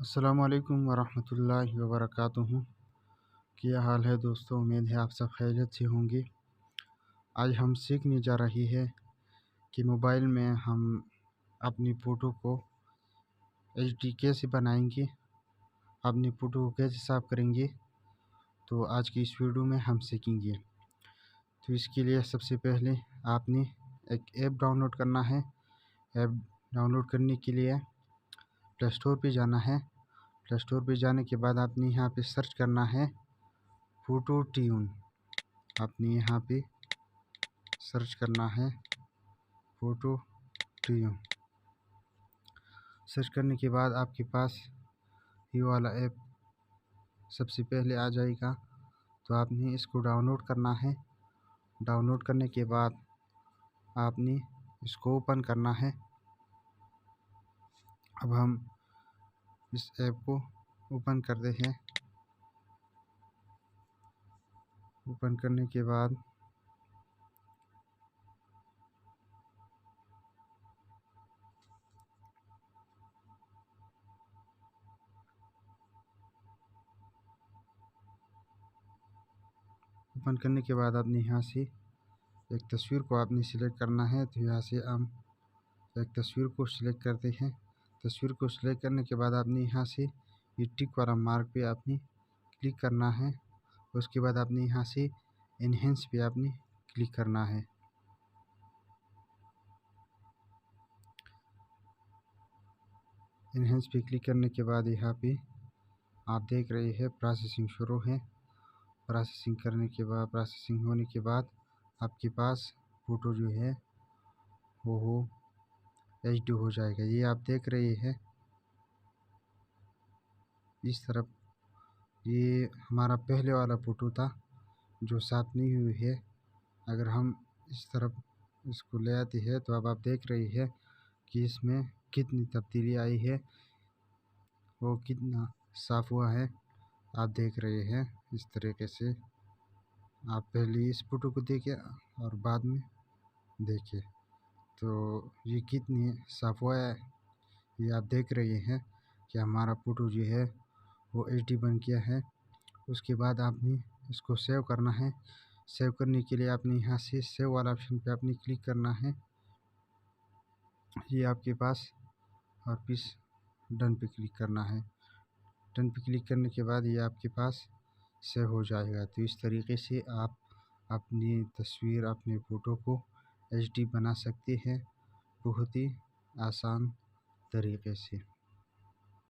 अस्सलामुअलैकुम वरहमतुल्लाहि वबरकातुहू। क्या हाल है दोस्तों, उम्मीद है आप सब खैरियत से होंगे। आज हम सीखने जा रही है कि मोबाइल में हम अपनी फ़ोटो को एचडी कैसे बनाएंगे, अपनी फ़ोटो को कैसे साफ़ करेंगे। तो आज की इस वीडियो में हम सीखेंगे। तो इसके लिए सबसे पहले आपने एक ऐप डाउनलोड करना है। ऐप डाउनलोड करने के लिए प्ले स्टोर पर जाना है। प्ले स्टोर पे जाने के बाद आपने यहाँ पे सर्च करना है फ़ोटो ट्यून। आपने यहाँ पे सर्च करना है फ़ोटो ट्यून। सर्च करने के बाद आपके पास ये वाला ऐप सबसे पहले आ जाएगा। तो आपने इसको डाउनलोड करना है। डाउनलोड करने के बाद आपने इसको ओपन करना है। अब हम इस ऐप को ओपन करते हैं। ओपन करने के बाद आपने यहाँ से एक तस्वीर को आपने सिलेक्ट करना है। तो यहाँ से हम एक तस्वीर को सिलेक्ट करते हैं। तस्वीर को सिलेक्ट करने के बाद आपने यहाँ से ये टिक वाला मार्क पे आपने क्लिक करना है। उसके बाद आपने यहाँ से इनहेंस पे आपने क्लिक करना है। इनहेंस पे क्लिक करने के बाद यहाँ पे आप देख रहे हैं प्रोसेसिंग शुरू है। प्रोसेसिंग करने के बाद, प्रोसेसिंग होने के बाद आपके पास फ़ोटो जो है वो एचडी हो जाएगा। ये आप देख रहे हैं इस तरफ, ये हमारा पहले वाला फ़ोटो था जो साफ नहीं हुई है। अगर हम इस तरफ इसको ले आते हैं तो अब आप देख रहे हैं कि इसमें कितनी तब्दीली आई है, वो कितना साफ़ हुआ है। आप देख रहे हैं इस तरीके से। आप पहले इस फ़ोटो को देखें और बाद में देखें तो ये कितनी साफ़ हुआ है। ये आप देख रहे हैं कि हमारा फ़ोटो जो है वो एचडी बन गया है। उसके बाद आपने इसको सेव करना है। सेव करने के लिए आपने यहाँ से सेव वाला ऑप्शन पे आपने क्लिक करना है। ये आपके पास, और फिर डन पे क्लिक करना है। डन पे क्लिक करने के बाद ये आपके पास सेव हो जाएगा। तो इस तरीके से आप अपनी तस्वीर, अपने फ़ोटो को एचडी बना सकते हैं बहुत ही आसान तरीके से।